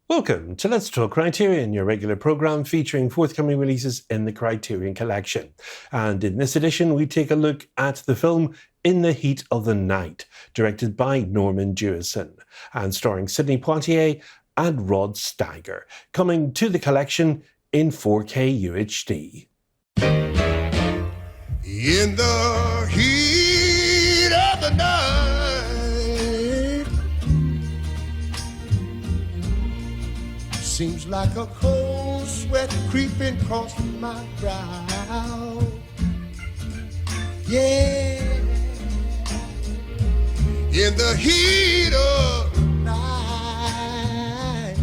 Welcome to Let's Talk Criterion, your regular programme featuring forthcoming releases in the Criterion collection. And in this edition, we take a look at the film In the Heat of the Night, directed by Norman Jewison, and starring Sidney Poitier and Rod Steiger, coming to the collection in 4K UHD. In the heat of the night, seems like a cold sweat creeping across my brow. Yeah, in the heat of the night.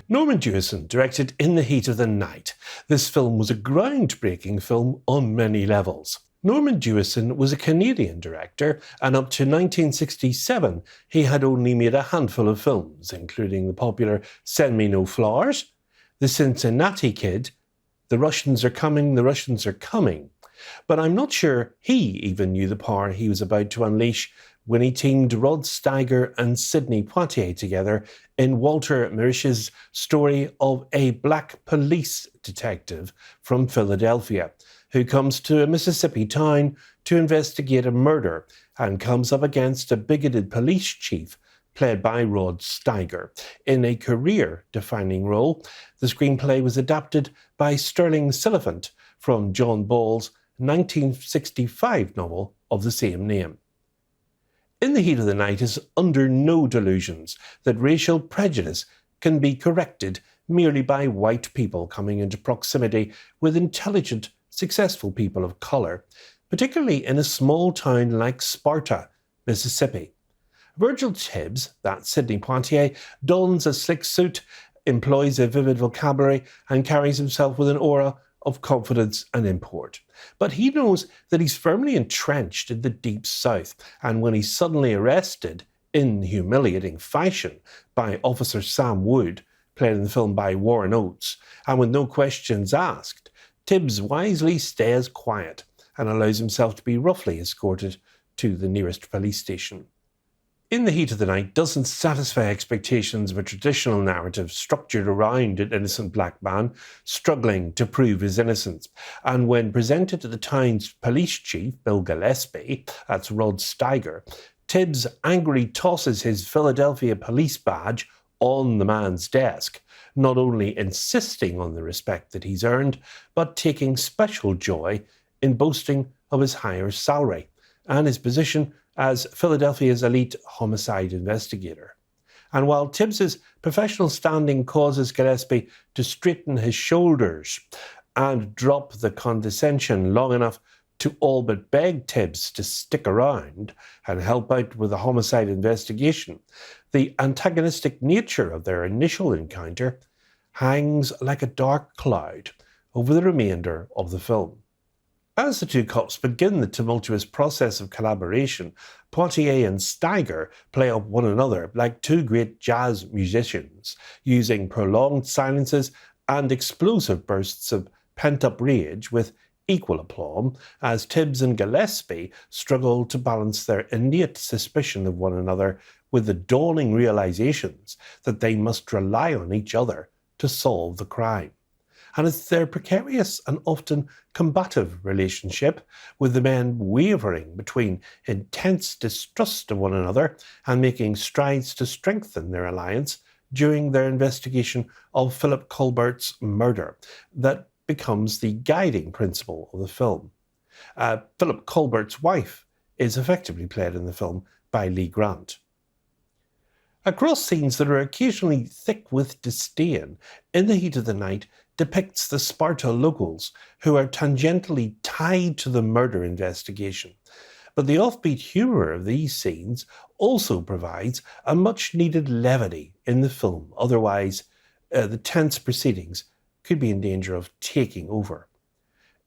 Norman Jewison directed In the Heat of the Night. This film was a groundbreaking film on many levels. Norman Jewison was a Canadian director, and up to 1967 he had only made a handful of films, including the popular Send Me No Flowers, The Cincinnati Kid, The Russians Are Coming, The Russians Are Coming. But I'm not sure he even knew the power he was about to unleash when he teamed Rod Steiger and Sidney Poitier together in Walter Marish's story of a black police detective from Philadelphia who comes to a Mississippi town to investigate a murder and comes up against a bigoted police chief played by Rod Steiger. In a career-defining role, the screenplay was adapted by Sterling Siliphant from John Ball's 1965 novel of the same name. In the Heat of the Night is under no delusions that racial prejudice can be corrected merely by white people coming into proximity with intelligent, successful people of colour, particularly in a small town like Sparta, Mississippi. Virgil Tibbs, that's Sidney Poitier, dons a slick suit, employs a vivid vocabulary, and carries himself with an aura of confidence and import. But he knows that he's firmly entrenched in the Deep South, and when he's suddenly arrested in humiliating fashion by Officer Sam Wood, played in the film by Warren Oates, and with no questions asked, Tibbs wisely stays quiet and allows himself to be roughly escorted to the nearest police station. In the Heat of the Night doesn't satisfy expectations of a traditional narrative structured around an innocent black man struggling to prove his innocence. And when presented to the town's police chief, Bill Gillespie, that's Rod Steiger, Tibbs angrily tosses his Philadelphia police badge on the man's desk, not only insisting on the respect that he's earned, but taking special joy in boasting of his higher salary and his position as Philadelphia's elite homicide investigator. And while Tibbs's professional standing causes Gillespie to straighten his shoulders and drop the condescension long enough to all but beg Tibbs to stick around and help out with the homicide investigation, the antagonistic nature of their initial encounter hangs like a dark cloud over the remainder of the film. As the two cops begin the tumultuous process of collaboration, Poitier and Steiger play up one another like two great jazz musicians, using prolonged silences and explosive bursts of pent-up rage with equal aplomb as Tibbs and Gillespie struggle to balance their innate suspicion of one another with the dawning realizations that they must rely on each other to solve the crime. And it's their precarious and often combative relationship, with the men wavering between intense distrust of one another and making strides to strengthen their alliance during their investigation of Philip Colbert's murder, that becomes the guiding principle of the film. Philip Colbert's wife is effectively played in the film by Lee Grant. Across scenes that are occasionally thick with disdain, In the Heat of the Night depicts the Sparta locals who are tangentially tied to the murder investigation. But the offbeat humour of these scenes also provides a much-needed levity in the film. Otherwise, the tense proceedings could be in danger of taking over.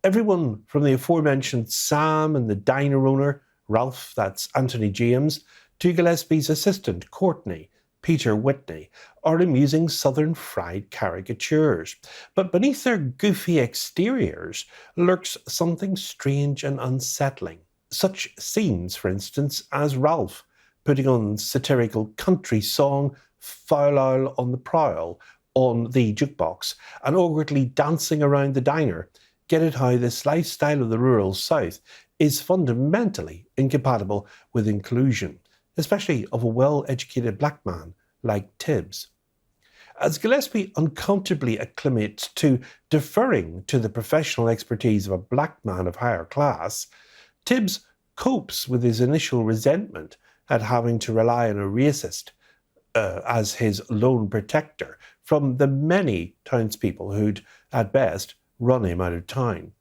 Everyone from the aforementioned Sam and the diner owner, Ralph, that's Anthony James, to Gillespie's assistant, Courtney, Peter Whitney, are amusing southern fried caricatures. But beneath their goofy exteriors lurks something strange and unsettling. Such scenes, for instance, as Ralph putting on satirical country song Foul Owl on the Prowl on the jukebox and awkwardly dancing around the diner get at how this lifestyle of the rural South is fundamentally incompatible with inclusion, especially of a well-educated black man like Tibbs. As Gillespie uncomfortably acclimates to deferring to the professional expertise of a black man of higher class, Tibbs copes with his initial resentment at having to rely on a racist as his lone protector from the many townspeople who'd, at best, run him out of town.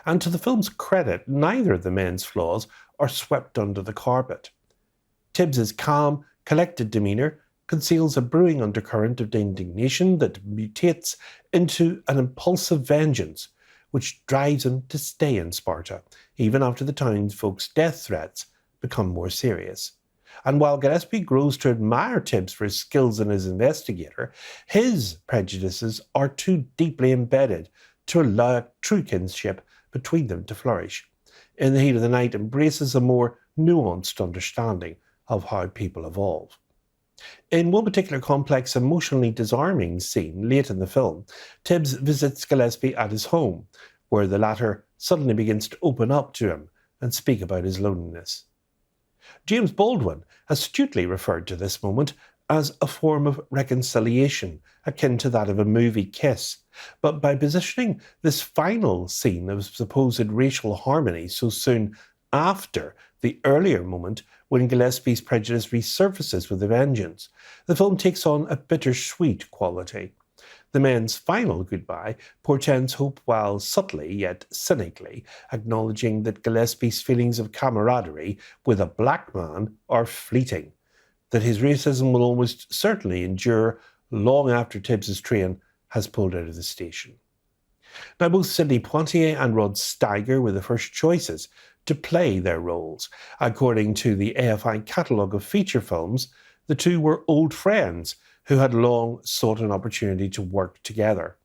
And to the film's credit, neither of the men's flaws are swept under the carpet. Tibbs's calm, collected demeanour conceals a brewing undercurrent of indignation that mutates into an impulsive vengeance which drives him to stay in Sparta, even after the townsfolk's death threats become more serious. And while Gillespie grows to admire Tibbs for his skills as an investigator, his prejudices are too deeply embedded to allow a true kinship between them to flourish. In the Heat of the Night embraces a more nuanced understanding of how people evolve. In one particular complex, emotionally disarming scene late in the film, Tibbs visits Gillespie at his home, where the latter suddenly begins to open up to him and speak about his loneliness. James Baldwin astutely referred to this moment as a form of reconciliation, akin to that of a movie kiss, but by positioning this final scene of supposed racial harmony so soon after the earlier moment when Gillespie's prejudice resurfaces with a vengeance, the film takes on a bittersweet quality. The men's final goodbye portends hope while subtly yet cynically acknowledging that Gillespie's feelings of camaraderie with a black man are fleeting, that his racism will almost certainly endure long after Tibbs's train has pulled out of the station. Now, both Sidney Poitier and Rod Steiger were the first choices to play their roles. According to the AFI catalogue of feature films, the two were old friends who had long sought an opportunity to work together.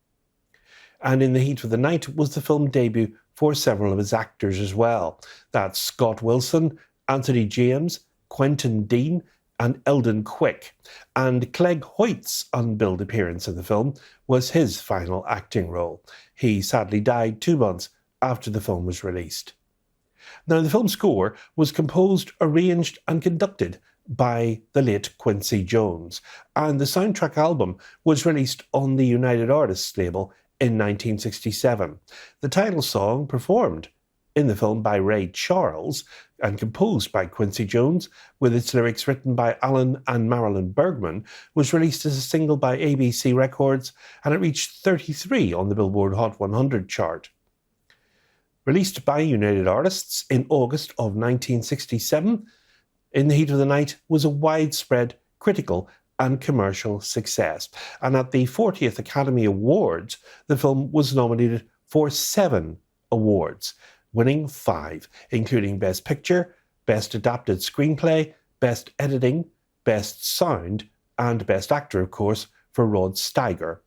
And In the Heat of the Night was the film debut for several of his actors as well. That's Scott Wilson, Anthony James, Quentin Dean, and Eldon Quick. And Clegg Hoyt's unbilled appearance in the film was his final acting role. He sadly died 2 months after the film was released. Now, the film score was composed, arranged, and conducted by the late Quincy Jones, and the soundtrack album was released on the United Artists label in 1967. The title song, performed in the film by Ray Charles and composed by Quincy Jones, with its lyrics written by Alan and Marilyn Bergman, was released as a single by ABC Records, and it reached 33 on the Billboard Hot 100 chart. Released by United Artists in August of 1967, In the Heat of the Night was a widespread critical and commercial success, and at the 40th Academy Awards, the film was nominated for 7 awards, winning 5, including Best Picture, Best Adapted Screenplay, Best Editing, Best Sound, and Best Actor, of course, for Rod Steiger.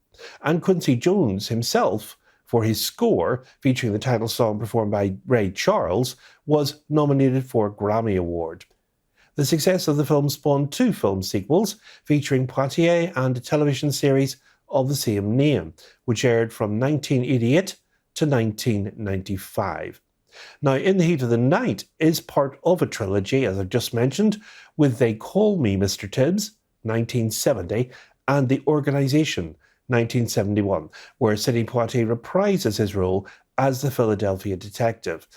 And Quincy Jones himself, for his score, featuring the title song performed by Ray Charles, was nominated for a Grammy Award. The success of the film spawned 2 film sequels, featuring Poitier and a television series of the same name, which aired from 1988 to 1995. Now, In the Heat of the Night is part of a trilogy, as I've just mentioned, with They Call Me Mr. Tibbs, 1970, and The Organization, 1971, where Sidney Poitier reprises his role as the Philadelphia detective.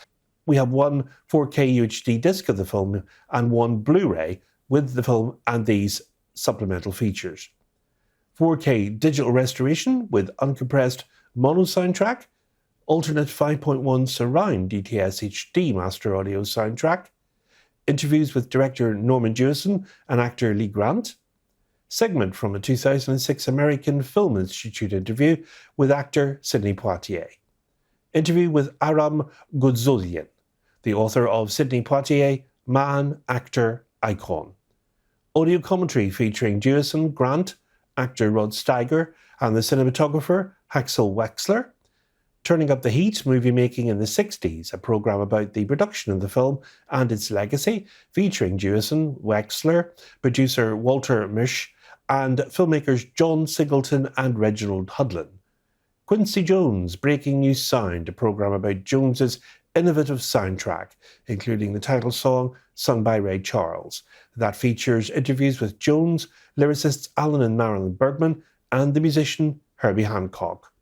We have 1 4K UHD disc of the film and 1 Blu-ray with the film and these supplemental features. 4K digital restoration with uncompressed mono soundtrack, alternate 5.1 surround DTS HD master audio soundtrack, interviews with director Norman Jewison and actor Lee Grant, segment from a 2006 American Film Institute interview with actor Sidney Poitier, interview with Aram Goudzolian, the author of Sidney Poitier, Man, Actor, Icon. Audio commentary featuring Jewison, Grant, actor Rod Steiger, and the cinematographer Axel Wexler. Turning Up the Heat, Movie Making in the 60s, a programme about the production of the film and its legacy, featuring Jewison, Wexler, producer Walter Misch, and filmmakers John Singleton and Reginald Hudlin. Quincy Jones' Breaking New Sound, a programme about Jones's innovative soundtrack, including the title song sung by Ray Charles. That features interviews with Jones, lyricists Alan and Marilyn Bergman, and the musician Herbie Hancock.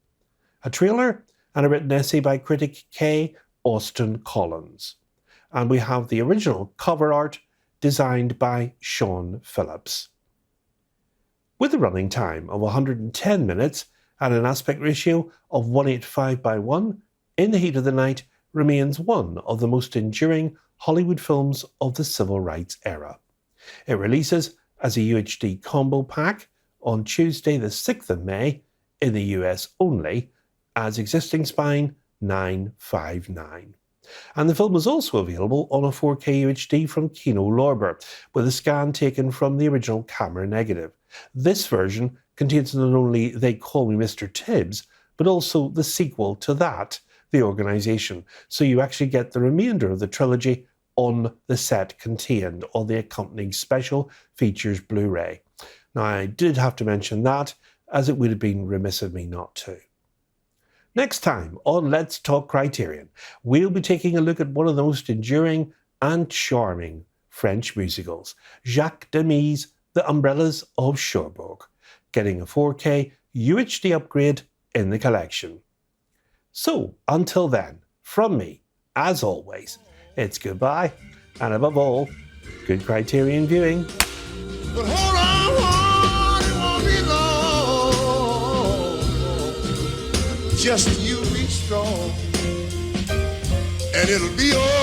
A trailer and a written essay by critic K. Austin Collins. And we have the original cover art designed by Sean Phillips. With a running time of 110 minutes and an aspect ratio of 185:1, In the Heat of the Night remains one of the most enduring Hollywood films of the civil rights era. It releases as a UHD combo pack on Tuesday the 6th of May in the US only as Existing Spine 959. And the film was also available on a 4K UHD from Kino Lorber, with a scan taken from the original camera negative. This version contains not only They Call Me Mr. Tibbs, but also the sequel to that, The Organisation, so you actually get the remainder of the trilogy on the set contained on the accompanying special features Blu-ray. Now, I did have to mention that, as it would have been remiss of me not to. Next time on Let's Talk Criterion, we'll be taking a look at one of the most enduring and charming French musicals, Jacques Demy's The Umbrellas of Cherbourg, getting a 4K UHD upgrade in the collection. So, until then, from me, as always, it's goodbye, and above all, good Criterion viewing. But hold on, it won't be long. Just you be strong, and it'll be all